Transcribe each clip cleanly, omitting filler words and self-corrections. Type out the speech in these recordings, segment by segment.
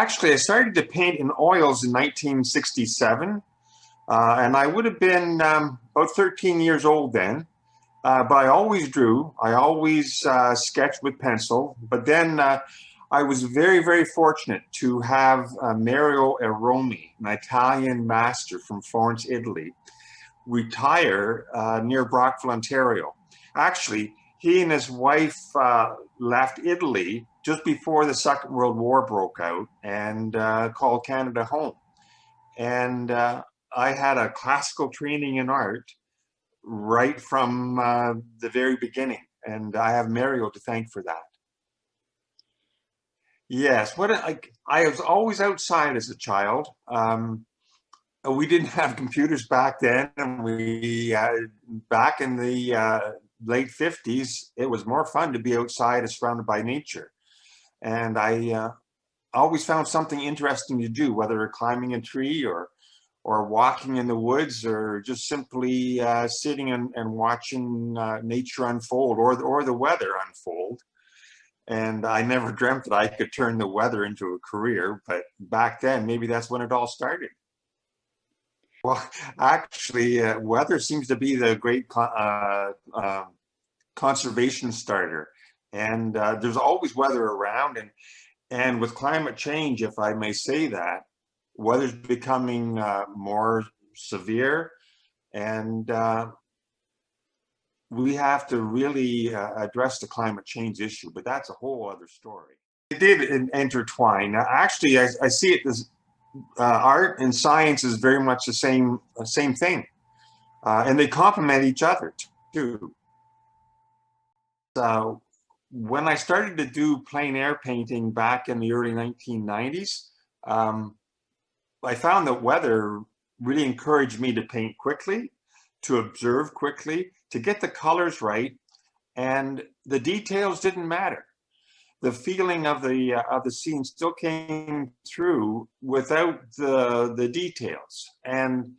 Actually, I started to paint in oils in 1967, and I would have been about 13 years old then. But I always drew. I always sketched with pencil. But then I was very, very fortunate to have Mario Aromi, an Italian master from Florence, Italy, retire near Brockville, Ontario. Actually, he and his wife left Italy just before the Second World War broke out and called Canada home. And I had a classical training in art right from the very beginning. And I have Mario to thank for that. Yes, I was always outside as a child. We didn't have computers back then, and back in the late 50s, it was more fun to be outside and surrounded by nature. And I always found something interesting to do, whether climbing a tree or walking in the woods, or just simply sitting and watching nature unfold, or the weather unfold. And I never dreamt that I could turn the weather into a career, but back then, maybe that's when it all started. Well, actually, weather seems to be the great conservation starter. And there's always weather around. And with climate change, if I may say that, weather's becoming more severe. And we have to really address the climate change issue, but that's a whole other story. It did intertwine. Actually, I see it as art and science is very much the same thing, and they complement each other too. So when I started to do plein air painting back in the early 1990s, I found that weather really encouraged me to paint quickly, to observe quickly, to get the colors right, and the details didn't matter. The feeling of the scene still came through without the details. And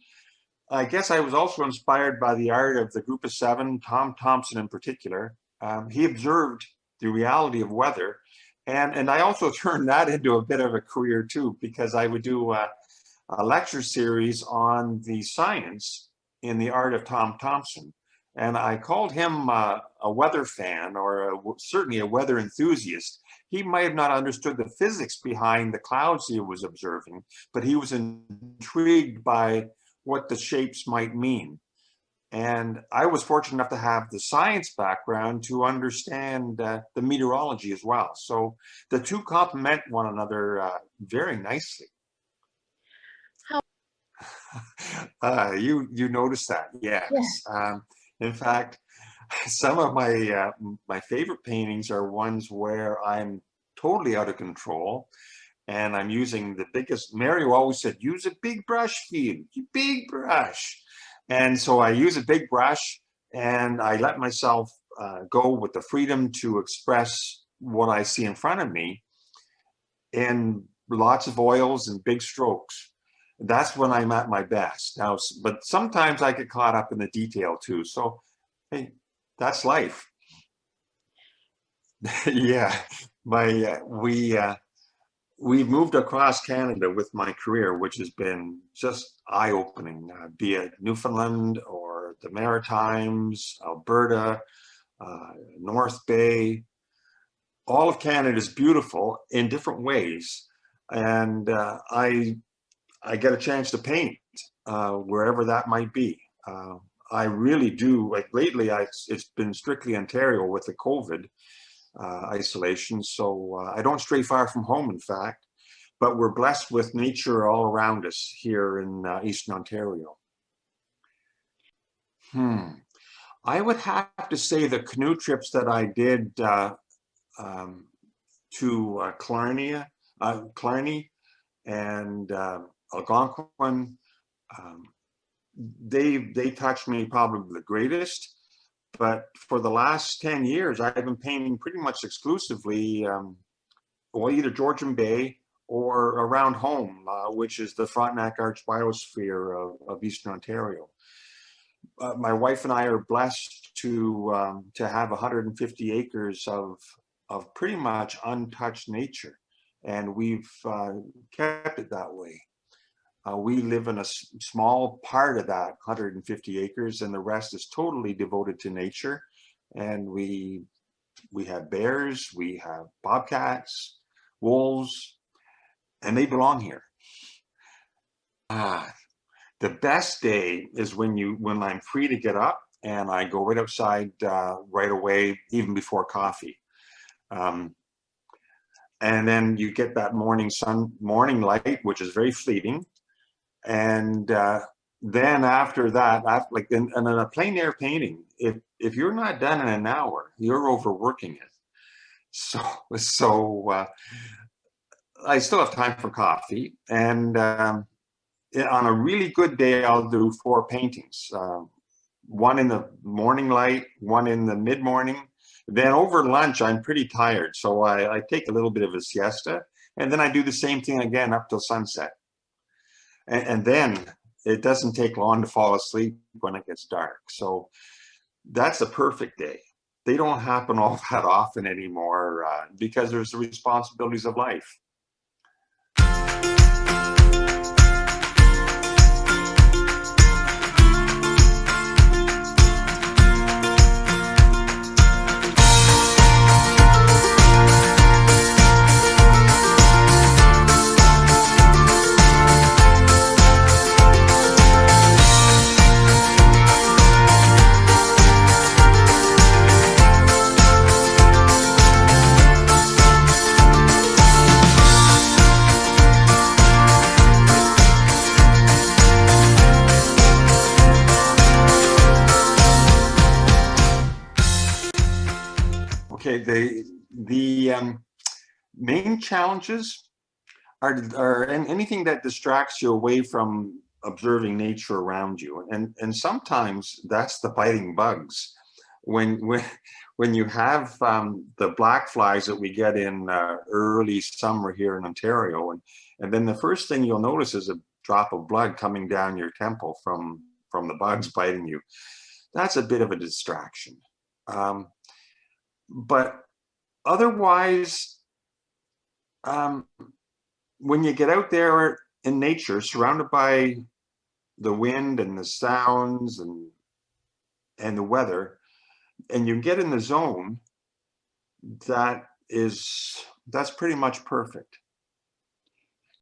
I guess I was also inspired by the art of the Group of Seven, Tom Thompson in particular. He observed the reality of weather, and I also turned that into a bit of a career too, because I would do a lecture series on the science in the art of Tom Thompson. And I called him a weather fan, or certainly a weather enthusiast. He might have not understood the physics behind the clouds he was observing, but he was intrigued by what the shapes might mean. And I was fortunate enough to have the science background to understand the meteorology as well. So the two complement one another very nicely. You noticed that, yes. Yeah. In fact, some of my favorite paintings are ones where I'm totally out of control, and I'm using the biggest. Mario always said, "Use a big brush, Phil, big brush," and so I use a big brush, and I let myself go with the freedom to express what I see in front of me in lots of oils and big strokes. That's when I'm at my best. Now, but sometimes I get caught up in the detail too. So, hey, that's life. Yeah, we've moved across Canada with my career, which has been just eye-opening. Be it Newfoundland or the Maritimes, Alberta, North Bay. All of Canada is beautiful in different ways, and I get a chance to paint wherever that might be. I really do. Like lately, it's been strictly Ontario with the COVID isolation, so I don't stray far from home, in fact. But we're blessed with nature all around us here in Eastern Ontario. I would have to say the canoe trips that I did to Killarney and Algonquin, they touched me probably the greatest. But for the last 10 years, I've been painting pretty much exclusively, well, either Georgian Bay or around home, which is the Frontenac Arch Biosphere of Eastern Ontario. My wife and I are blessed to have 150 acres of pretty much untouched nature. and we've kept it that way. We live in a small part of that 150 acres, and the rest is totally devoted to nature. And we have bears, we have bobcats, wolves, and they belong here. The best day is when I'm free to get up and I go right outside right away, even before coffee. And then you get that morning light, which is very fleeting. And then after that, like in a plein air painting, if you're not done in an hour, you're overworking it. So I still have time for coffee, and on a really good day, I'll do 4 paintings. One in the morning light, one in the mid-morning. Then over lunch, I'm pretty tired, so I take a little bit of a siesta, and then I do the same thing again up till sunset. And then it doesn't take long to fall asleep when it gets dark. So that's a perfect day. They don't happen all that often anymore because there's the responsibilities of life. Okay, the main challenges are anything that distracts you away from observing nature around you, and sometimes that's the biting bugs. When you have the black flies that we get in early summer here in Ontario, and then the first thing you'll notice is a drop of blood coming down your temple from the bugs biting you. That's a bit of a distraction. But otherwise, when you get out there in nature, surrounded by the wind and the sounds and the weather, and you get in the zone, that's pretty much perfect.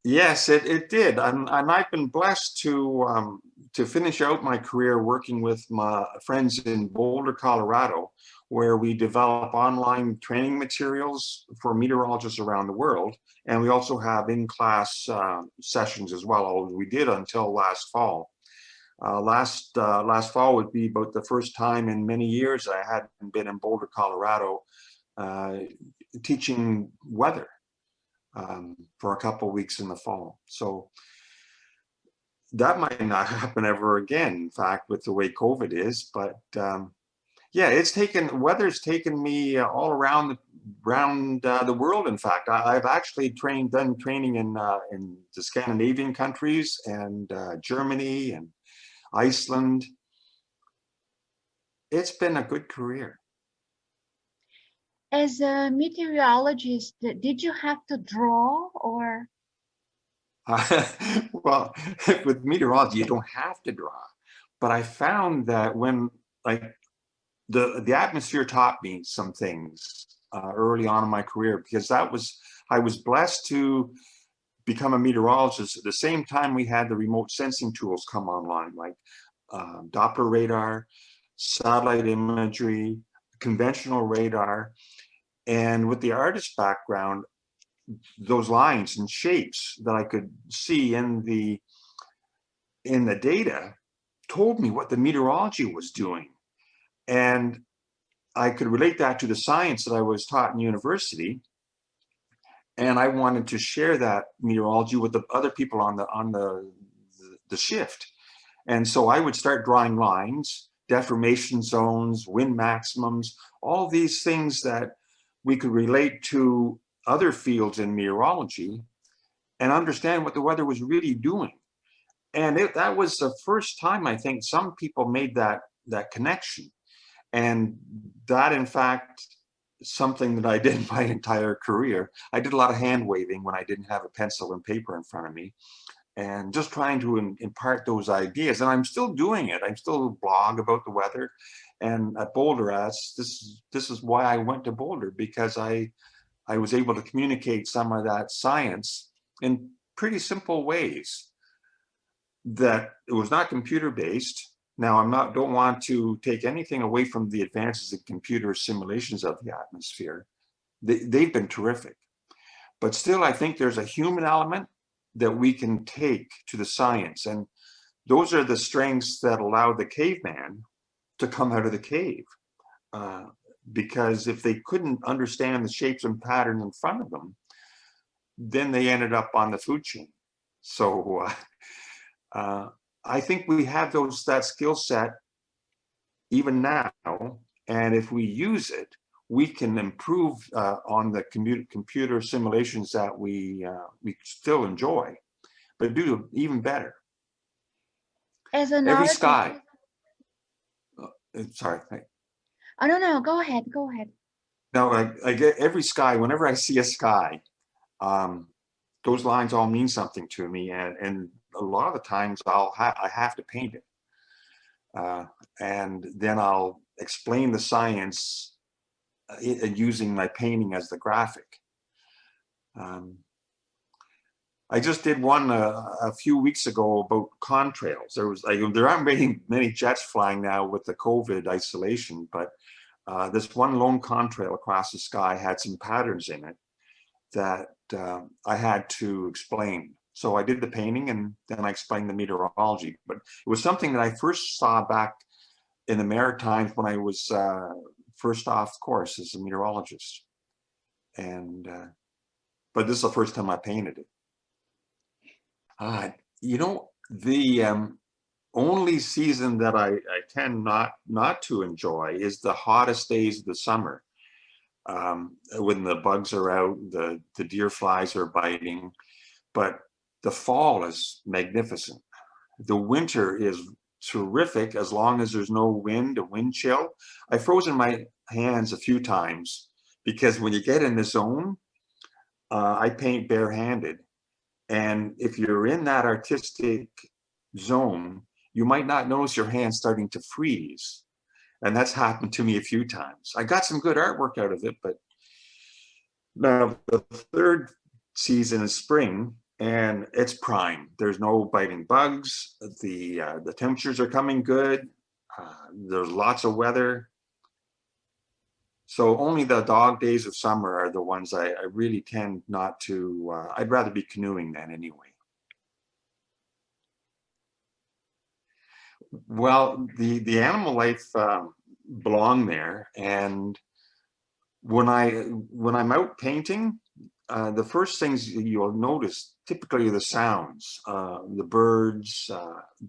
Yes, it did, and I've been blessed to finish out my career working with my friends in Boulder, Colorado, where we develop online training materials for meteorologists around the world, and we also have in-class sessions as well. We did until last fall. Last fall would be about the first time in many years I hadn't been in Boulder, Colorado, teaching weather. For a couple of weeks in the fall. So that might not happen ever again, in fact, with the way COVID is. But yeah, weather's taken me all around the world. In fact, I've actually done training in the Scandinavian countries and Germany and Iceland. It's been a good career. As a meteorologist, did you have to draw or? Well, with meteorology, you don't have to draw. But I found that when, like, the atmosphere taught me some things early on in my career, because I was blessed to become a meteorologist at the same time we had the remote sensing tools come online, like Doppler radar, satellite imagery, conventional radar. And with the artist background, those lines and shapes that I could see in the data told me what the meteorology was doing. And I could relate that to the science that I was taught in university. And I wanted to share that meteorology with the other people on the shift. And so I would start drawing lines, deformation zones, wind maximums, all these things that we could relate to other fields in meteorology and understand what the weather was really doing. And that was the first time I think some people made that connection. And that, in fact, something that I did my entire career. I did a lot of hand waving when I didn't have a pencil and paper in front of me, and just trying to impart those ideas. And I'm still doing it. I'm still blog about the weather. And at Boulder, this is why I went to Boulder, because I was able to communicate some of that science in pretty simple ways, that it was not computer based. Now, don't want to take anything away from the advances in computer simulations of the atmosphere. They've been terrific. But still, I think there's a human element that we can take to the science. And those are the strengths that allow the caveman to come out of the cave. Because if they couldn't understand the shapes and patterns in front of them, then they ended up on the food chain. So I think we have that skill set even now. And if we use it, we can improve on the computer simulations that we still enjoy, but do even better. As an Every artist, sky. Sorry. oh no, go ahead, go ahead. No, I get every sky. Whenever I see a sky, those lines all mean something to me, and a lot of the times I have to paint it, and then I'll explain the science using my painting as the graphic. I just did one a few weeks ago about contrails. There aren't many jets flying now with the COVID isolation, but this one lone contrail across the sky had some patterns in it that I had to explain. So I did the painting, and then I explained the meteorology. But it was something that I first saw back in the Maritimes when I was first off course as a meteorologist. And but this is the first time I painted it. You know, the only season that I tend not to enjoy is the hottest days of the summer, when the bugs are out, the deer flies are biting. But the fall is magnificent. The winter is terrific as long as there's no wind, a wind chill. I've frozen my hands a few times because when you get in the zone, I paint barehanded. And if you're in that artistic zone, you might not notice your hands starting to freeze. And that's happened to me a few times. I got some good artwork out of it, but now the third season is spring, and it's prime. There's no biting bugs. The temperatures are coming good. There's lots of weather. So only the dog days of summer are the ones I really tend not to. I'd rather be canoeing then anyway. Well, the animal life belong there, and when I'm out painting, the first things you'll notice typically are the sounds, the birds,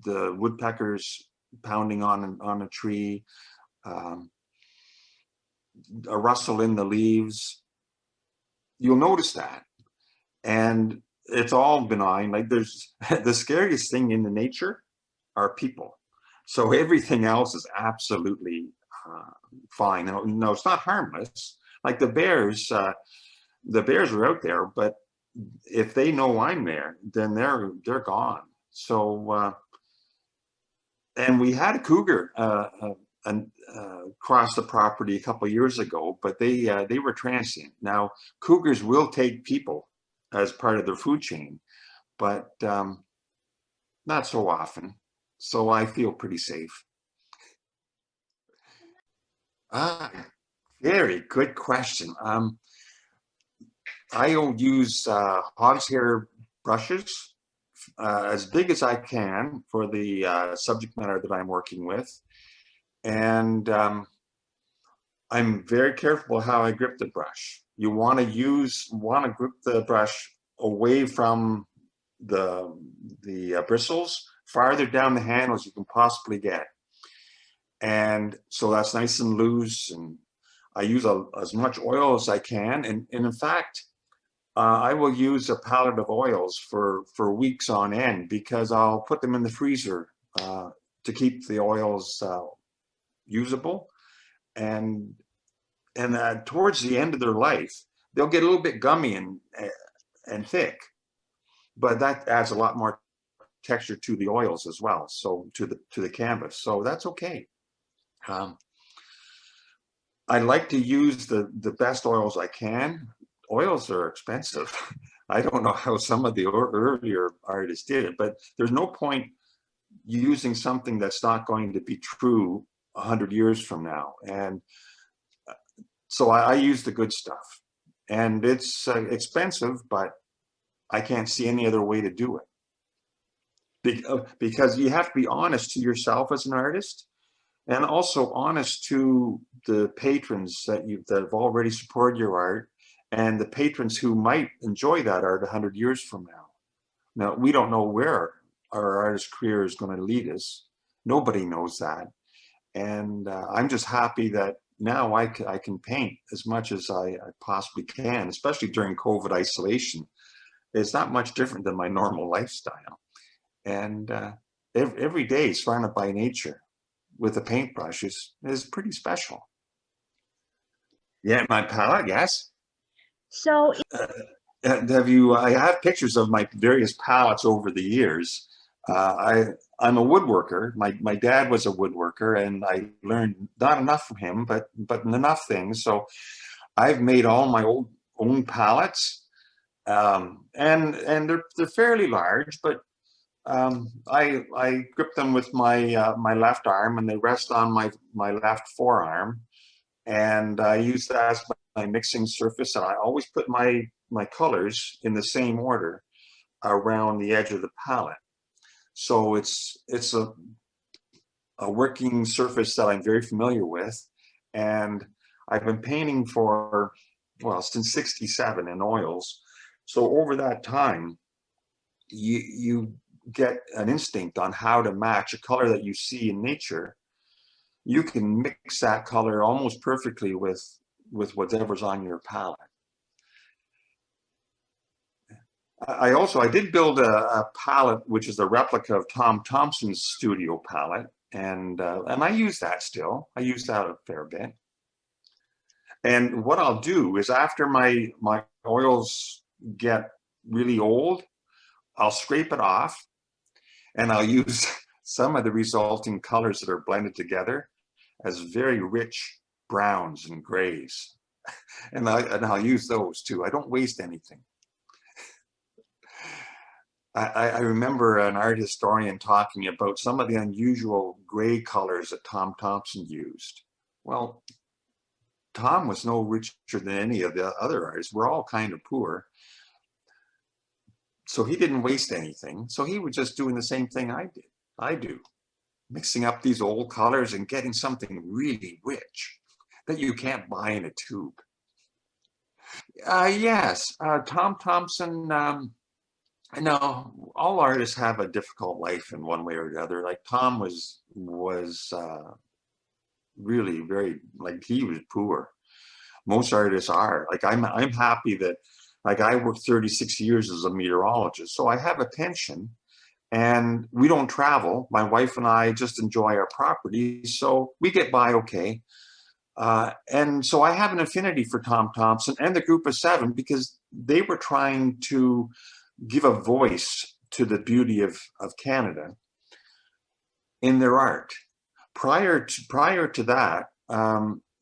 the woodpeckers pounding on a tree, a rustle in the leaves. You'll notice that, and it's all benign. Like there's the scariest thing in the nature are people. So everything else is absolutely fine. No, it's not harmless. Like the bears are out there, but if they know I'm there, then they're gone. So and we had a cougar cross the property a couple of years ago, but they were transient. Now cougars will take people as part of their food chain, but not so often. So I feel pretty safe. Ah, very good question. I'll use hog's hair brushes as big as I can for the subject matter that I'm working with. And I'm very careful how I grip the brush. You want to grip the brush away from the bristles, farther down the handle as you can possibly get. And so that's nice and loose, and I use as much oil as I can. And in fact, I will use a palette of oils for weeks on end, because I'll put them in the freezer to keep the oils usable. And towards the end of their life, they'll get a little bit gummy and thick, but that adds a lot more texture to the oils as well. So to the canvas. So that's okay. I like to use the best oils I can. Oils are expensive. I don't know how some of the earlier artists did it, but there's no point using something that's not going to be true 100 years from now. And so I use the good stuff, and it's expensive, but I can't see any other way to do it. Because you have to be honest to yourself as an artist, and also honest to the patrons that have already supported your art, and the patrons who might enjoy that art 100 years from now. Now, we don't know where our artist career is going to lead us. Nobody knows that. And I'm just happy that now I can paint as much as I possibly can, especially during COVID isolation. It's not much different than my normal lifestyle. And every day surrounded by nature with a paintbrush is pretty special. Yeah, my palette, yes. So I have pictures of my various palettes over the years. I'm a woodworker. My dad was a woodworker, and I learned not enough from him, but enough things. So I've made all my own palettes, and they're fairly large, but I grip them with my left arm, and they rest on my left forearm, and I use that as my mixing surface. And I always put my colors in the same order around the edge of the palette. So it's a working surface that I'm very familiar with, and I've been painting for, well, since '67 in oils. So over that time, you get an instinct on how to match a color that you see in nature. You can mix that color almost perfectly with whatever's on your palette. I did build a palette, which is a replica of Tom Thompson's studio palette, and I use that still. I use that a fair bit. And what I'll do is, after my oils get really old, I'll scrape it off, and I'll use some of the resulting colors that are blended together as very rich browns and grays, and I'll use those too. I don't waste anything. I remember an art historian talking about some of the unusual gray colors that Tom Thompson used. Well, Tom was no richer than any of the other artists. We're all kind of poor. So he didn't waste anything. So he was just doing the same thing I do, mixing up these old colors and getting something really rich that you can't buy in a tube. Yes, Tom Thompson, I know all artists have a difficult life in one way or the other. Like Tom was really very, like, he was poor. Most artists are. Like I'm happy that, like, I worked 36 years as a meteorologist, so I have a pension, and we don't travel. My wife and I just enjoy our property, so we get by okay. And so I have an affinity for Tom Thompson and the Group of Seven, because they were trying to give a voice to the beauty of Canada in their art. Prior to that,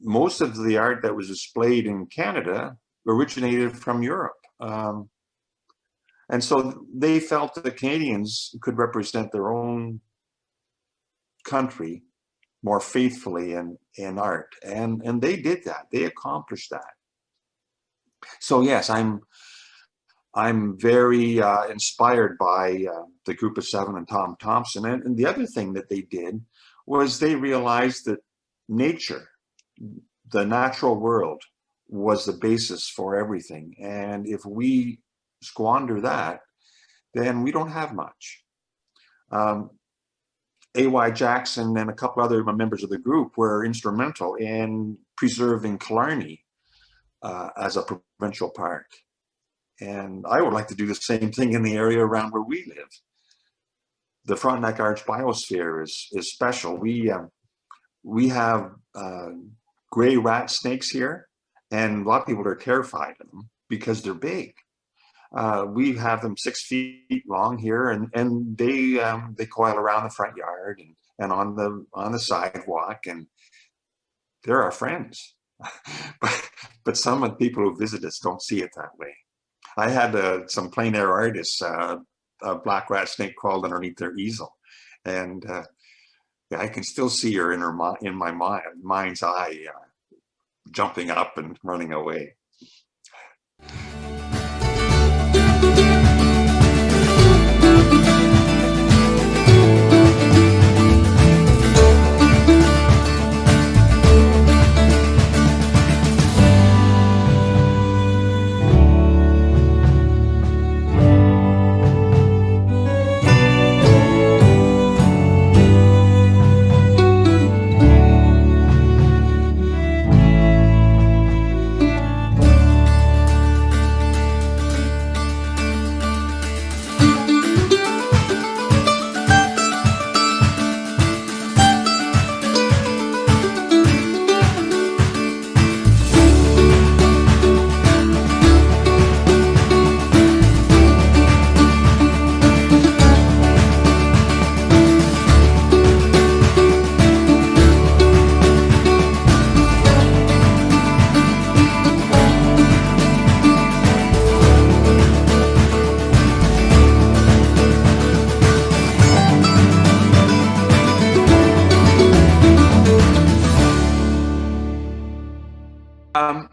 most of the art that was displayed in Canada originated from Europe. And so they felt that the Canadians could represent their own country more faithfully in art. And they did that. They accomplished that. So yes, I'm very inspired by the Group of Seven and Tom Thompson. And the other thing that they did was they realized that nature, the natural world, was the basis for everything. And if we squander that, then we don't have much. A.Y. Jackson and a couple other members of the group were instrumental in preserving Killarney as a provincial park. And I would like to do the same thing in the area around where we live. The Frontenac Arch Biosphere is special. We have gray rat snakes here, and a lot of people are terrified of them because they're big. We have them 6 feet long here, and they coil around the front yard and on the sidewalk, and they're our friends. but some of the people who visit us don't see it that way. I had some plein air artists, a black rat snake crawled underneath their easel, and yeah, I can still see her in my mind's eye, jumping up and running away.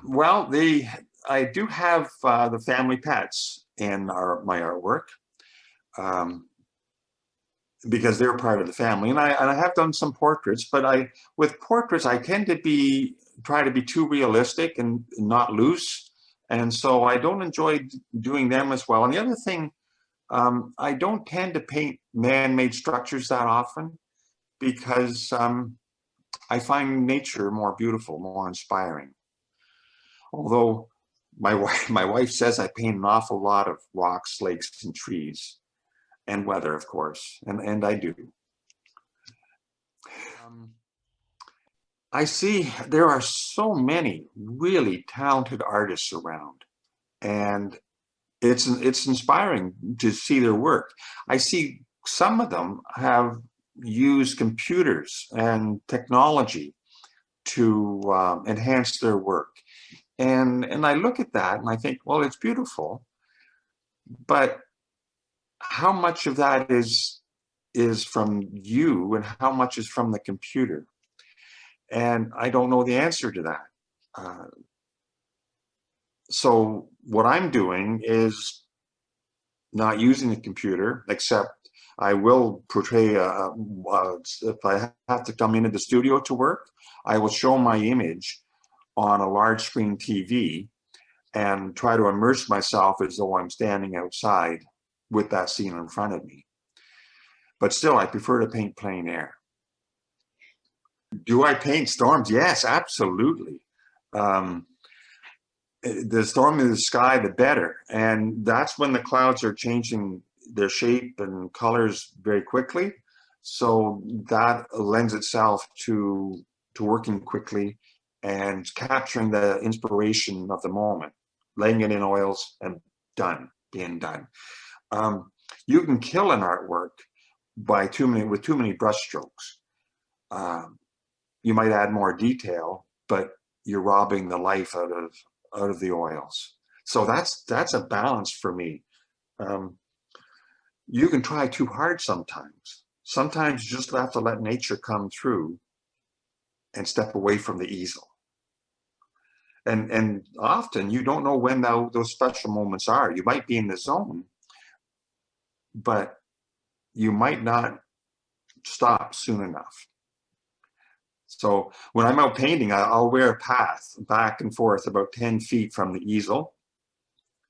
Well, I do have the family pets in my artwork, um, because they're part of the family, and I have done some portraits. But with portraits, I tend to try to be too realistic and not loose, and so I don't enjoy doing them as well. And the other thing, I don't tend to paint man-made structures that often because I find nature more beautiful, more inspiring. Although my wife says I paint an awful lot of rocks, lakes, and trees, and weather, of course, and I do. I see there are so many really talented artists around, and it's inspiring to see their work. I see some of them have used computers and technology to enhance their work. And I look at that and I think, well, it's beautiful, but how much of that is from you and how much is from the computer? And I don't know the answer to that. So what I'm doing is not using the computer, except I will portray, if I have to come into the studio to work, I will show my image on a large screen TV and try to immerse myself as though I'm standing outside with that scene in front of me. But still, I prefer to paint plein air. Do I paint storms? Yes, absolutely. The stormier the sky, the better. And that's when the clouds are changing their shape and colors very quickly. So that lends itself to working quickly and capturing the inspiration of the moment, laying it in oils and being done. You can kill an artwork with too many brush strokes. You might add more detail, but you're robbing the life out of the oils. So that's a balance for me. You can try too hard sometimes. Sometimes you just have to let nature come through and step away from the easel. And often you don't know when those special moments are. You might be in the zone, but you might not stop soon enough. So when I'm out painting, I'll wear a path back and forth about 10 feet from the easel.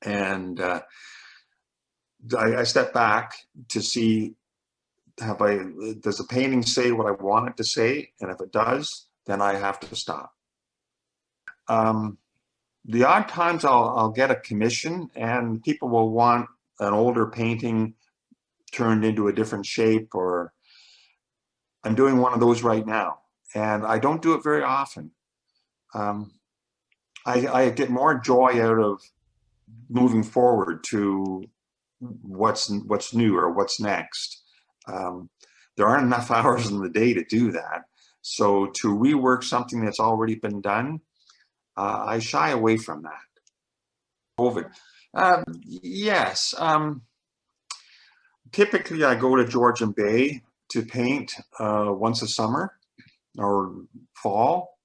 And I step back to see, does the painting say what I want it to say? And if it does, then I have to stop. The odd times I'll get a commission and people will want an older painting turned into a different shape, or I'm doing one of those right now. And I don't do it very often. I get more joy out of moving forward to what's new or what's next. There aren't enough hours in the day to do that. So to rework something that's already been done, I shy away from that. COVID. Yes. Typically, I go to Georgian Bay to paint once a summer or fall,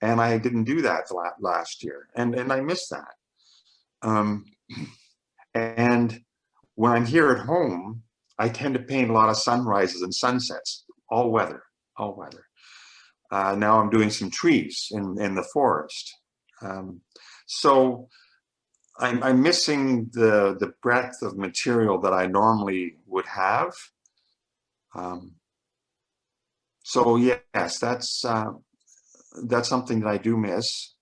and I didn't do that last year, and I miss that. And when I'm here at home, I tend to paint a lot of sunrises and sunsets, all weather, all weather. Now I'm doing some trees in the forest. So I'm missing the breadth of material that I normally would have. So yes, that's something that I do miss.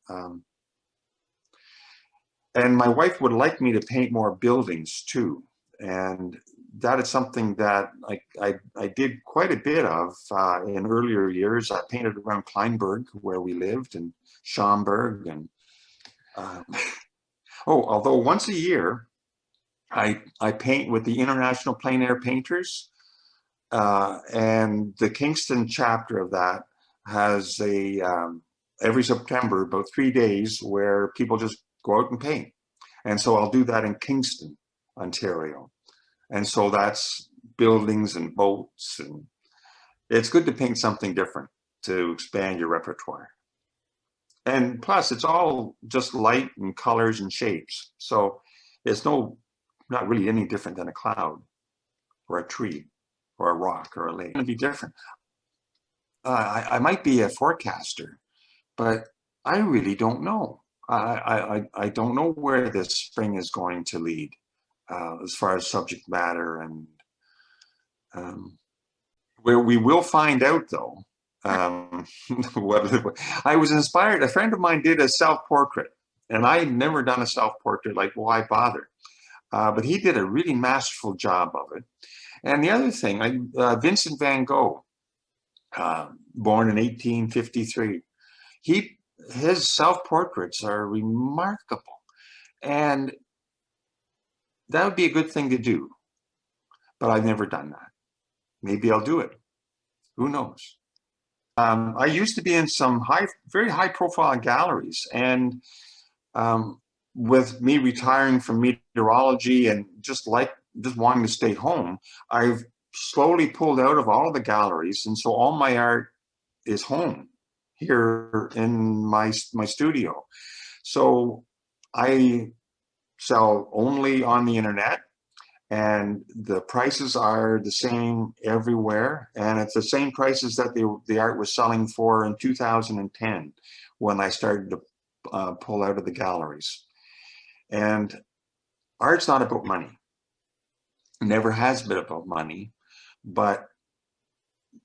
And my wife would like me to paint more buildings too. And that is something that I did quite a bit of in earlier years. I painted around Kleinburg, where we lived, and Schaumburg. And although once a year, I paint with the International Plein Air Painters. And the Kingston chapter of that has every September, about 3 days, where people just go out and paint. And so I'll do that in Kingston, Ontario. And so that's buildings and boats, and it's good to paint something different to expand your repertoire. And plus, it's all just light and colors and shapes. So it's not really any different than a cloud or a tree or a rock or a lake. It's going to be different. I might be a forecaster, but I really don't know. I don't know where this spring is going to lead as far as subject matter, and where we will find out though. I was inspired. A friend of mine did a self-portrait, and I had never done a self-portrait. Like, why bother? But he did a really masterful job of it. And the other thing, Vincent van Gogh, born in 1853, his self-portraits are remarkable, and that would be a good thing to do. But I've never done that. Maybe I'll do it. Who knows? I used to be in some very high-profile galleries, and with me retiring from meteorology and just wanting to stay home, I've slowly pulled out of all of the galleries, and so all my art is home here in my studio. So I sell only on the internet, and the prices are the same everywhere, and it's the same prices that the art was selling for in 2010 when I started to pull out of the galleries. And art's not about money. It never has been about money, but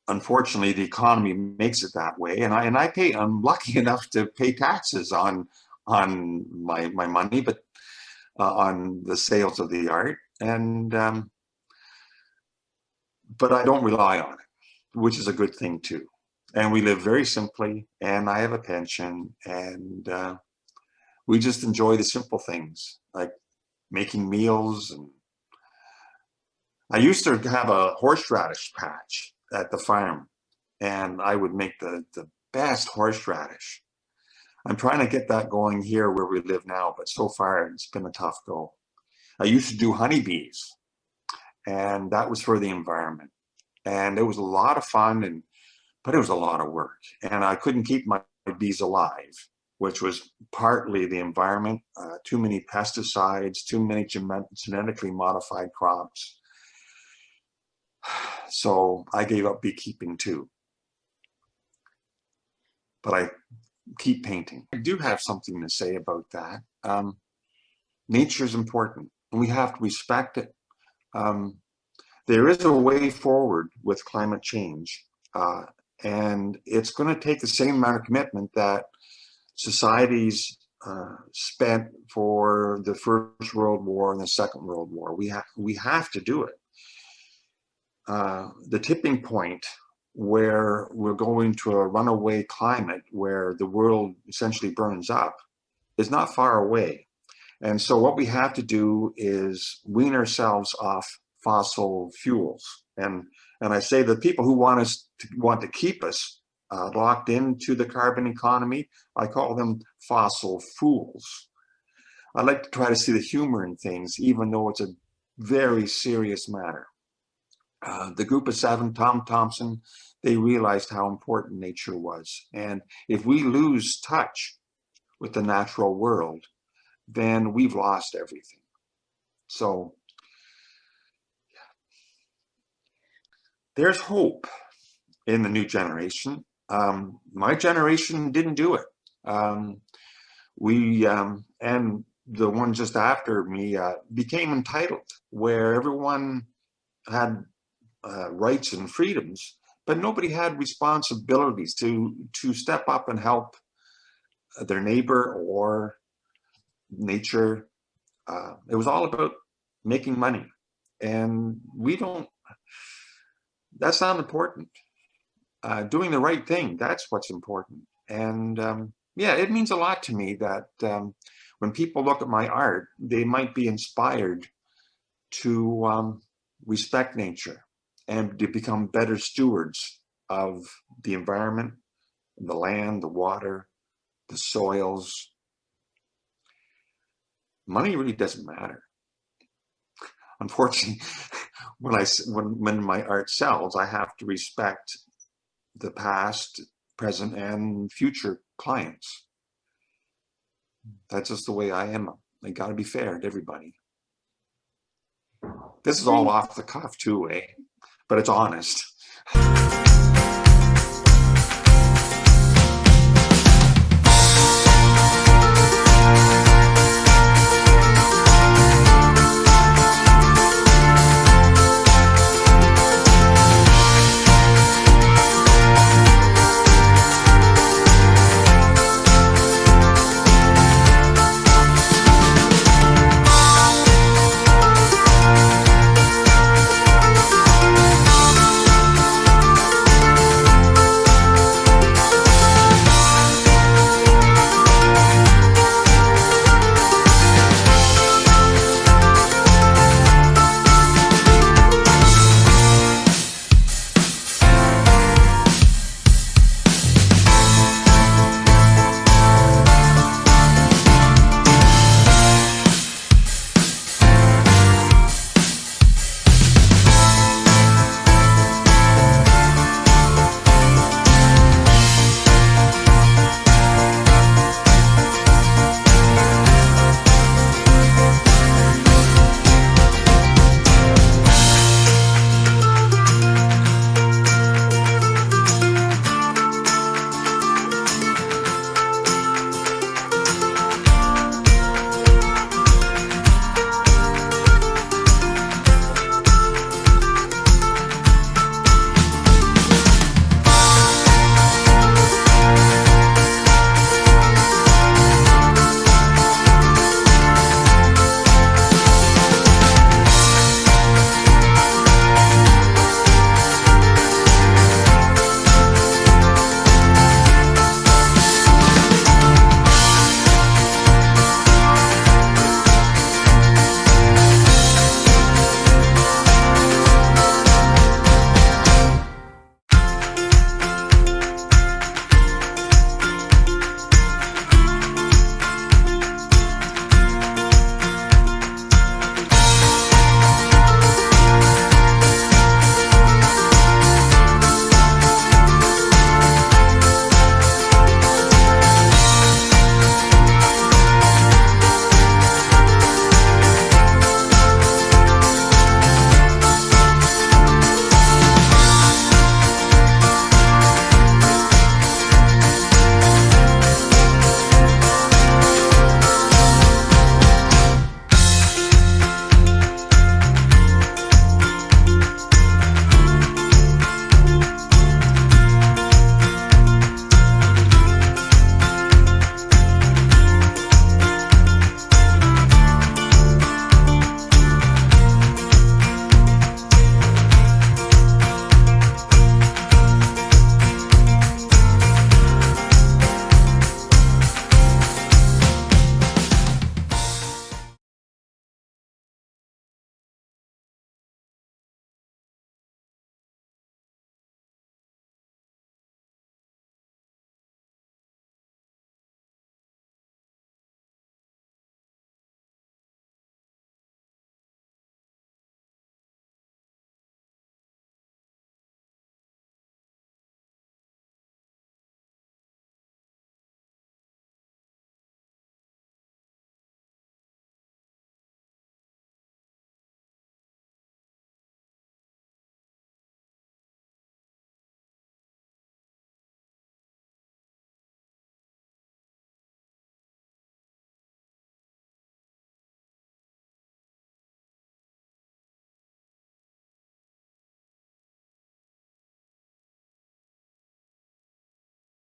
unfortunately the economy makes it that way. And I'm lucky enough to pay taxes on my money, but on the sales of the art. And but I don't rely on it, which is a good thing too. And we live very simply, and I have a pension, and we just enjoy the simple things like making meals. And I used to have a horseradish patch at the farm, and I would make the best horseradish. I'm trying to get that going here where we live now, but so far it's been a tough go. I used to do honeybees, and that was for the environment. And it was a lot of fun, but it was a lot of work. And I couldn't keep my bees alive, which was partly the environment, too many pesticides, too many genetically modified crops. So I gave up beekeeping too. But I keep painting. I do have something to say about that. Nature is important, and we have to respect it. There is a way forward with climate change, and it's going to take the same amount of commitment that societies spent for the First World War and the Second World War. We have to do it. The tipping point where we're going to a runaway climate where the world essentially burns up is not far away. And so what we have to do is wean ourselves off fossil fuels. And I say the people who want to keep us locked into the carbon economy, I call them fossil fools. I like to try to see the humor in things, even though it's a very serious matter. The group of seven, Tom Thompson, they realized how important nature was. And if we lose touch with the natural world, then we've lost everything. So there's hope in the new generation. My generation didn't do it. And the one just after me became entitled, where everyone had rights and freedoms, but nobody had responsibilities to step up and help their neighbor or nature. It was all about making money, and that's not important. Doing the right thing, that's what's important. And yeah, it means a lot to me that when people look at my art, they might be inspired to respect nature and to become better stewards of the environment, the land, the water, the soils. Money really doesn't matter. Unfortunately, when my art sells, I have to respect the past, present, and future clients. That's just the way I am. I got to be fair to everybody. This is all off the cuff too, eh? But it's honest.